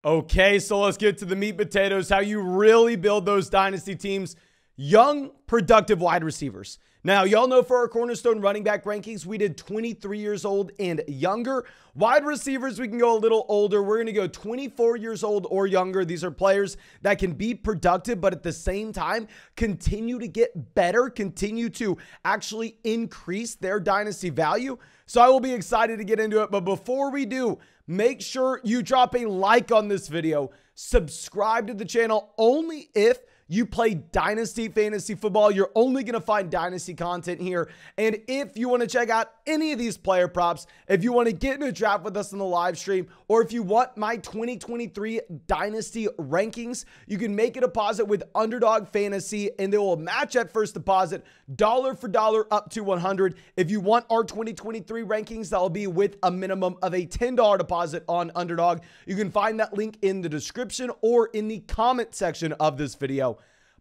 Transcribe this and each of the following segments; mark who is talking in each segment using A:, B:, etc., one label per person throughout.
A: Okay, so let's get to the meat and potatoes, how you really build those dynasty teams. Young, productive wide receivers. Now, y'all know for our Cornerstone running back rankings, we did 23 years old and younger. Wide receivers, we can go a little older. We're going to go 24 years old or younger. These are players that can be productive, but at the same time, continue to get better, continue to actually increase their dynasty value. So I will be excited to get into it. But before we do, make sure you drop a like on this video. Subscribe to the channel only if you play Dynasty Fantasy Football. You're only going to find Dynasty content here. And if you want to check out any of these player props, if you want to get in a draft with us in the live stream, or if you want my 2023 Dynasty rankings, you can make a deposit with Underdog Fantasy, and they will match at first deposit, dollar for dollar, up to 100. If you want our 2023 rankings, that will be with a minimum of a $10 deposit on Underdog. You can find that link in the description or in the comment section of this video.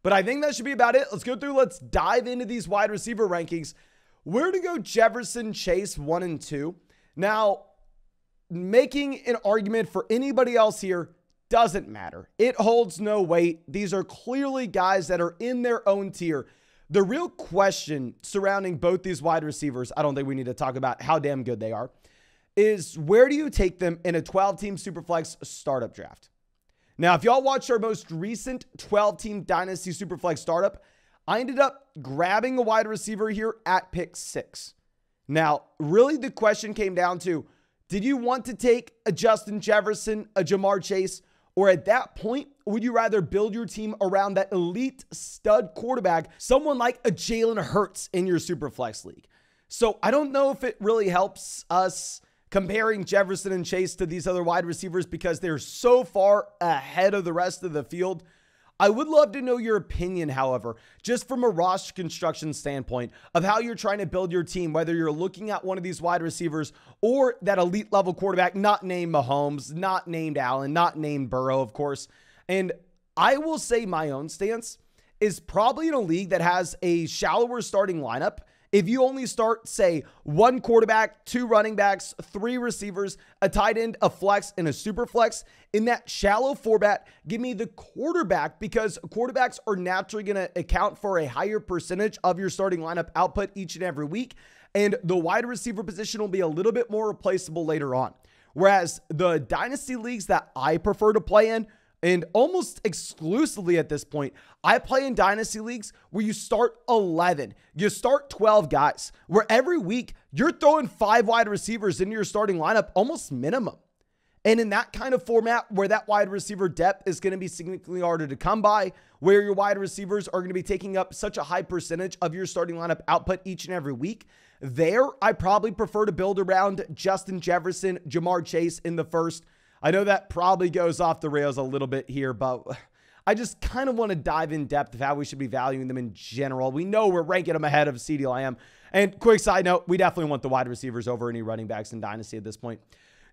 A: But I think that should be about it. Let's go through. Let's dive into these wide receiver rankings. We're to go Jefferson, Chase, 1 and 2. Now, making an argument for anybody else here doesn't matter. It holds no weight. These are clearly guys that are in their own tier. The real question surrounding both these wide receivers, I don't think we need to talk about how damn good they are, is where do you take them in a 12-team Superflex startup draft? Now, if y'all watched our most recent 12-team Dynasty Superflex startup, I ended up grabbing a wide receiver here at pick 6. Now, really the question came down to, did you want to take a Justin Jefferson, a Jamar Chase, or at that point, would you rather build your team around that elite stud quarterback, someone like a Jalen Hurts in your Superflex league? So I don't know if it really helps us comparing Jefferson and Chase to these other wide receivers because they're so far ahead of the rest of the field. I would love to know your opinion, however, just from a roster construction standpoint of how you're trying to build your team, whether you're looking at one of these wide receivers or that elite level quarterback, not named Mahomes, not named Allen, not named Burrow, of course. And I will say my own stance is probably in a league that has a shallower starting lineup. If you only start, say, 1 quarterback, 2 running backs, 3 receivers, a tight end, a flex, and a super flex, in that shallow format, give me the quarterback because quarterbacks are naturally going to account for a higher percentage of your starting lineup output each and every week. And the wide receiver position will be a little bit more replaceable later on. Whereas the dynasty leagues that I prefer to play in, and almost exclusively at this point, I play in dynasty leagues where you start 11, you start 12 guys, where every week you're throwing 5 wide receivers into your starting lineup, almost minimum. And in that kind of format where that wide receiver depth is going to be significantly harder to come by, where your wide receivers are going to be taking up such a high percentage of your starting lineup output each and every week, there I probably prefer to build around Justin Jefferson, Jamar Chase in the first. I know that probably goes off the rails a little bit here, but I just kind of want to dive in depth of how we should be valuing them in general. We know we're ranking them ahead of CeeDee Lamb. And quick side note, we definitely want the wide receivers over any running backs in Dynasty at this point.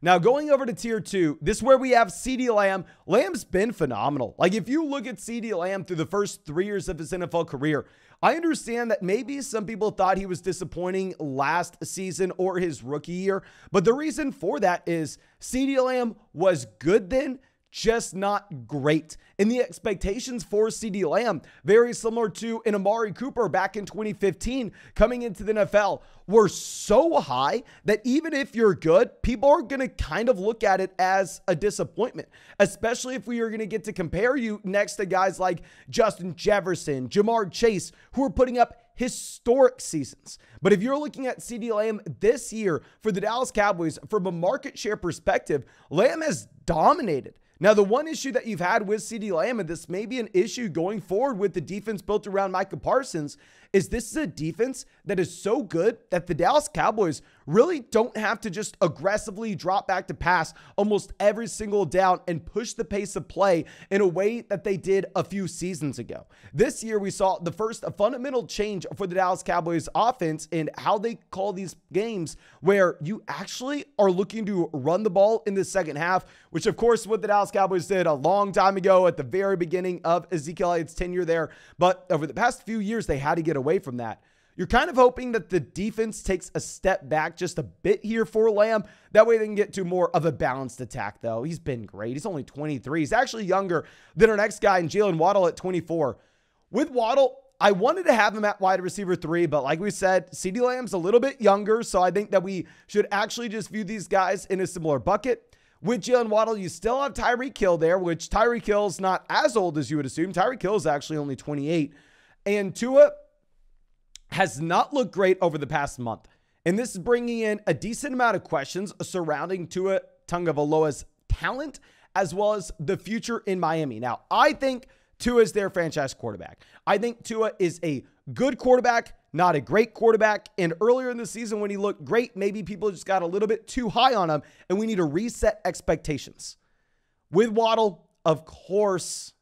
A: Now, going over to tier 2, this is where we have CeeDee Lamb. Lamb's been phenomenal. Like, if you look at CeeDee Lamb through the first 3 years of his NFL career, I understand that maybe some people thought he was disappointing last season or his rookie year, but the reason for that is CeeDee Lamb was good then, just not great. And the expectations for CeeDee Lamb, very similar to an Amari Cooper back in 2015 coming into the NFL, were so high that even if you're good, people are going to kind of look at it as a disappointment, especially if we are going to get to compare you next to guys like Justin Jefferson, Jamar Chase, who are putting up historic seasons. But if you're looking at CeeDee Lamb this year for the Dallas Cowboys, from a market share perspective, Lamb has dominated. Now, the one issue that you've had with CeeDee Lamb, and this may be an issue going forward with the defense built around Micah Parsons, is this is a defense that is so good that the Dallas Cowboys really don't have to just aggressively drop back to pass almost every single down and push the pace of play in a way that they did a few seasons ago. This year, we saw the first fundamental change for the Dallas Cowboys offense in how they call these games, where you actually are looking to run the ball in the second half, which of course what the Dallas Cowboys did a long time ago at the very beginning of Ezekiel Elliott's tenure there. But over the past few years, they had to get away from that. You're kind of hoping that the defense takes a step back just a bit here for Lamb. That way they can get to more of a balanced attack, though. He's been great. He's only 23. He's actually younger than our next guy in Jalen Waddle at 24. With Waddle, I wanted to have him at wide receiver 3, but like we said, CeeDee Lamb's a little bit younger, so I think that we should actually just view these guys in a similar bucket. With Jalen Waddle, you still have Tyreek Hill there, which Tyreek Hill's not as old as you would assume. Tyreek Hill is actually only 28. And Tua has not looked great over the past month. And this is bringing in a decent amount of questions surrounding Tua Tagovailoa's talent, as well as the future in Miami. Now, I think Tua is their franchise quarterback. I think Tua is a good quarterback, not a great quarterback. And earlier in the season when he looked great, maybe people just got a little bit too high on him, and we need to reset expectations. With Waddle, of course,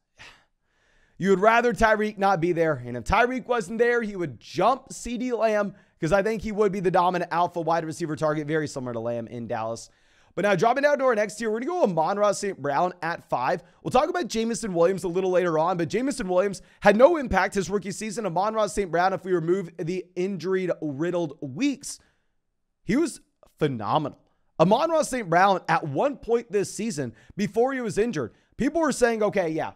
A: you would rather Tyreek not be there. And if Tyreek wasn't there, he would jump CeeDee Lamb, because I think he would be the dominant alpha wide receiver target, very similar to Lamb in Dallas. But now dropping down to our next tier, we're going to go with Amon-Ra St. Brown at 5. We'll talk about Jameson Williams a little later on, but Jameson Williams had no impact his rookie season. Amon-Ra St. Brown, if we remove the injury-riddled weeks, he was phenomenal. Amon-Ra St. Brown, at one point this season, before he was injured, people were saying, okay, yeah,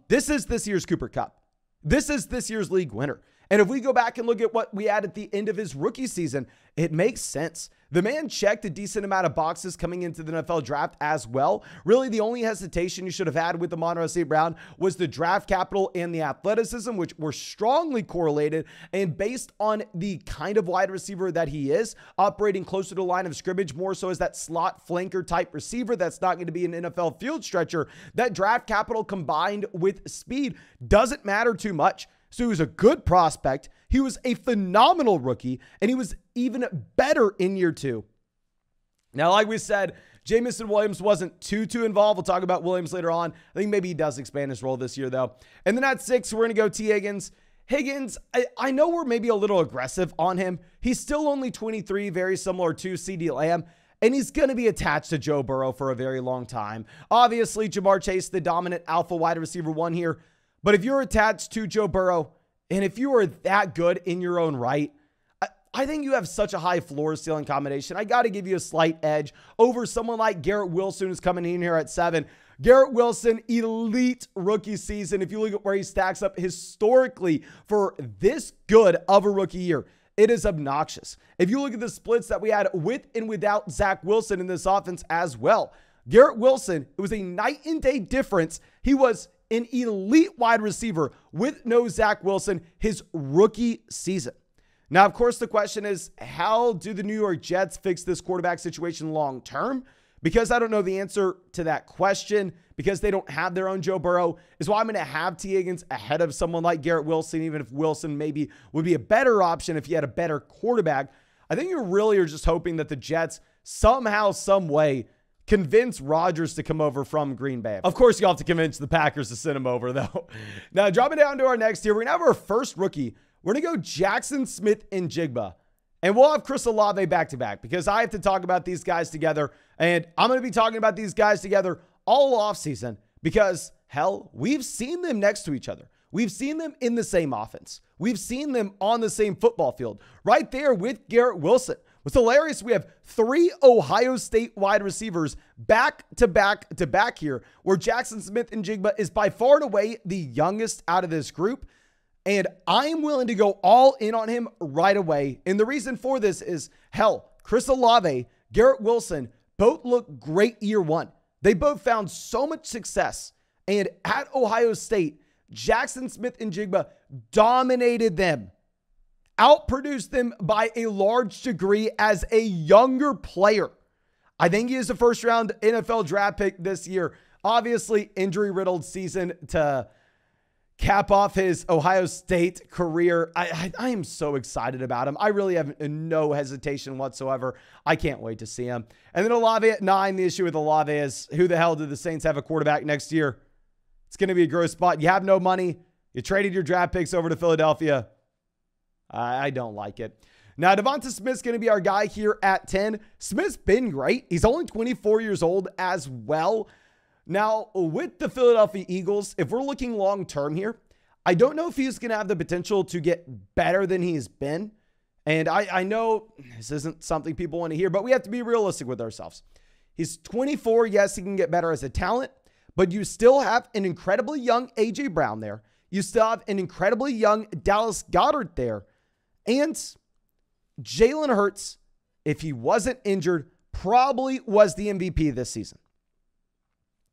A: this is this year's Cooper Kupp. This is this year's league winner. And if we go back and look at what we had at the end of his rookie season, it makes sense. The man checked a decent amount of boxes coming into the NFL draft as well. Really, the only hesitation you should have had with Amon-Ra St. Brown was the draft capital and the athleticism, which were strongly correlated. And based on the kind of wide receiver that he is, operating closer to the line of scrimmage, more so as that slot flanker type receiver that's not going to be an NFL field stretcher, that draft capital combined with speed doesn't matter too much. So he was a good prospect. He was a phenomenal rookie, and he was even better in year 2. Now, like we said, Jameson Williams wasn't too involved. We'll talk about Williams later on. I think maybe he does expand his role this year, though. And then at 6, we're going to go T. Higgins. Higgins, I know we're maybe a little aggressive on him. He's still only 23, very similar to CeeDee Lamb. And he's going to be attached to Joe Burrow for a very long time. Obviously, Ja'Marr Chase, the dominant alpha wide receiver 1 here. But if you're attached to Joe Burrow, and if you are that good in your own right, I think you have such a high floor ceiling combination. I got to give you a slight edge over someone like Garrett Wilson, who's coming in here at 7. Garrett Wilson, elite rookie season. If you look at where he stacks up historically for this good of a rookie year, it is obnoxious. If you look at the splits that we had with and without Zach Wilson in this offense as well, Garrett Wilson, it was a night and day difference. He was an elite wide receiver with no Zach Wilson his rookie season. Now, of course, the question is, how do the New York Jets fix this quarterback situation long term? Because I don't know the answer to that question, because they don't have their own Joe Burrow, is why I'm going to have T. Higgins ahead of someone like Garrett Wilson, even if Wilson maybe would be a better option if you had a better quarterback. I think you really are just hoping that the Jets somehow, some way, convince Rodgers to come over from Green Bay. Of course, you have to convince the Packers to send him over, though. Now, dropping down to our next tier, we're going to have our first rookie. We're going to go Jackson Smith-Njigba. And we'll have Chris Olave back-to-back, because I have to talk about these guys together. And I'm going to be talking about these guys together all offseason, because, hell, we've seen them next to each other. We've seen them in the same offense. We've seen them on the same football field. Right there with Garrett Wilson. What's hilarious, we have 3 Ohio State wide receivers back-to-back here, where Jackson Smith-Njigba is by far and away the youngest out of this group. And I am willing to go all in on him right away. And the reason for this is, hell, Chris Olave, Garrett Wilson, both look great year 1. They both found so much success. And at Ohio State, Jackson Smith-Njigba dominated them, outproduced them by a large degree as a younger player. I think he is a first-round NFL draft pick this year. Obviously, injury-riddled season to cap off his Ohio State career. I am so excited about him. I really have no hesitation whatsoever. I can't wait to see him. And then Olave at 9. The issue with Olave is, who the hell do the Saints have a quarterback next year? It's going to be a gross spot. You have no money. You traded your draft picks over to Philadelphia. I don't like it. Now, Devonta Smith's going to be our guy here at 10. Smith's been great. He's only 24 years old as well. Now, with the Philadelphia Eagles, if we're looking long-term here, I don't know if he's going to have the potential to get better than he's been. And I know this isn't something people want to hear, but we have to be realistic with ourselves. He's 24. Yes, he can get better as a talent, but you still have an incredibly young A.J. Brown there. You still have an incredibly young Dallas Goedert there. And Jalen Hurts, if he wasn't injured, probably was the MVP this season.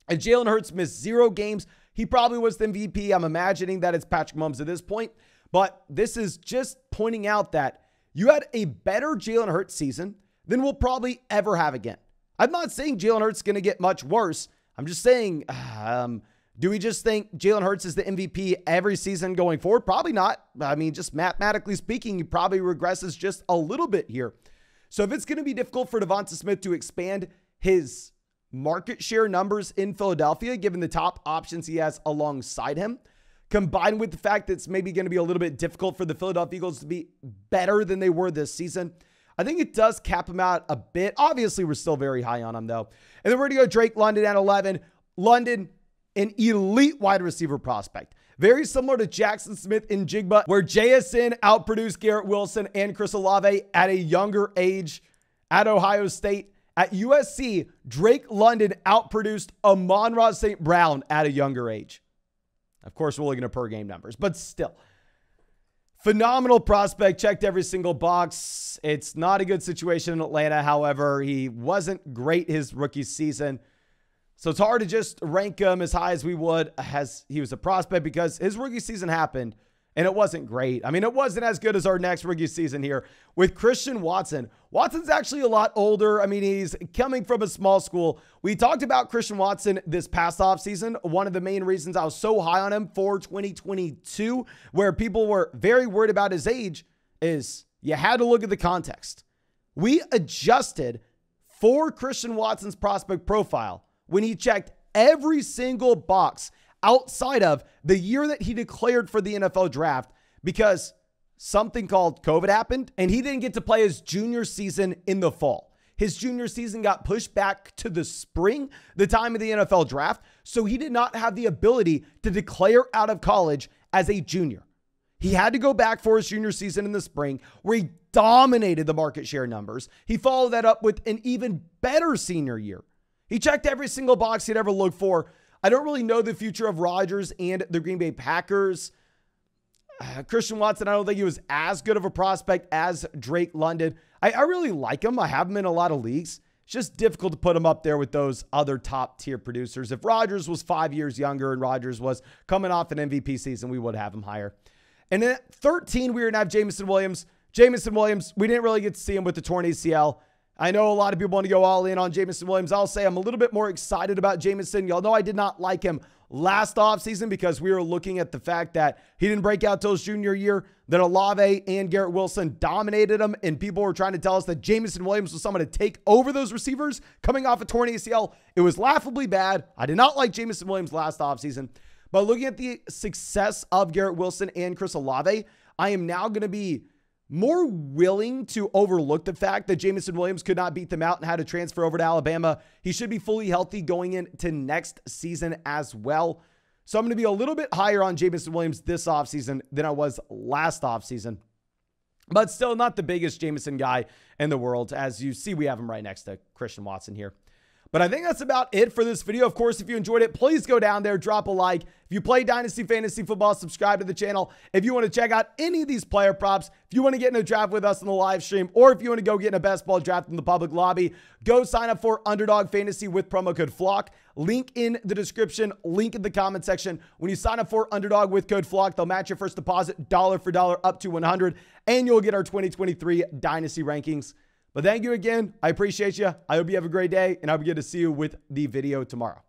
A: And Jalen Hurts missed 0 games. He probably was the MVP. I'm imagining that it's Patrick Mahomes at this point. But this is just pointing out that you had a better Jalen Hurts season than we'll probably ever have again. I'm not saying Jalen Hurts is going to get much worse. I'm just saying, do we just think Jalen Hurts is the MVP every season going forward? Probably not. I mean, just mathematically speaking, he probably regresses just a little bit here. So if it's going to be difficult for Devonta Smith to expand his market share numbers in Philadelphia, given the top options he has alongside him, combined with the fact that it's maybe going to be a little bit difficult for the Philadelphia Eagles to be better than they were this season, I think it does cap him out a bit. Obviously, we're still very high on him, though. And then we're going to go Drake London at 11. London, an elite wide receiver prospect. Very similar to Jackson Smith in Jigba, where JSN outproduced Garrett Wilson and Chris Olave at a younger age at Ohio State. At USC, Drake London outproduced Amon-Ra St. Brown at a younger age. Of course, we're looking at per game numbers, but still. Phenomenal prospect, checked every single box. It's not a good situation in Atlanta. However, he wasn't great his rookie season. So it's hard to just rank him as high as we would as he was a prospect because his rookie season happened and it wasn't great. I mean, it wasn't as good as our next rookie season here with Christian Watson. Watson's actually a lot older. I mean, he's coming from a small school. We talked about Christian Watson this past offseason. One of the main reasons I was so high on him for 2022, where people were very worried about his age, is you had to look at the context. We adjusted for Christian Watson's prospect profile when he checked every single box outside of the year that he declared for the NFL draft because something called COVID happened and he didn't get to play his junior season in the fall. His junior season got pushed back to the spring, the time of the NFL draft, so he did not have the ability to declare out of college as a junior. He had to go back for his junior season in the spring where he dominated the market share numbers. He followed that up with an even better senior year. He checked every single box he'd ever looked for. I don't really know the future of Rodgers and the Green Bay Packers. Christian Watson, I don't think he was as good of a prospect as Drake London. I really like him. I have him in a lot of leagues. It's just difficult to put him up there with those other top tier producers. If Rodgers was 5 years younger and Rodgers was coming off an MVP season, we would have him higher. And then at 13, we were going to have Jameson Williams. Jameson Williams, we didn't really get to see him with the torn ACL. I know a lot of people want to go all in on Jameson Williams. I'll say I'm a little bit more excited about Jameson. Y'all know I did not like him last offseason because we were looking at the fact that he didn't break out till his junior year, that Olave and Garrett Wilson dominated him, and people were trying to tell us that Jameson Williams was someone to take over those receivers coming off a torn ACL. It was laughably bad. I did not like Jameson Williams last offseason. But looking at the success of Garrett Wilson and Chris Olave, I am now going to be more willing to overlook the fact that Jameson Williams could not beat them out and had to transfer over to Alabama. He should be fully healthy going into next season as well. So I'm going to be a little bit higher on Jameson Williams this offseason than I was last offseason. But still not the biggest Jameson guy in the world. As you see, we have him right next to Christian Watson here. But I think that's about it for this video. Of course, if you enjoyed it, please go down there, drop a like. If you play Dynasty Fantasy Football, subscribe to the channel. If you want to check out any of these player props, if you want to get in a draft with us in the live stream, or if you want to go get in a best ball draft in the public lobby, go sign up for Underdog Fantasy with promo code FLOCK. Link in the description, link in the comment section. When you sign up for Underdog with code FLOCK, they'll match your first deposit dollar for dollar up to $100, and you'll get our 2023 Dynasty rankings. But thank you again. I appreciate you. I hope you have a great day, and I'll be good to see you with the video tomorrow.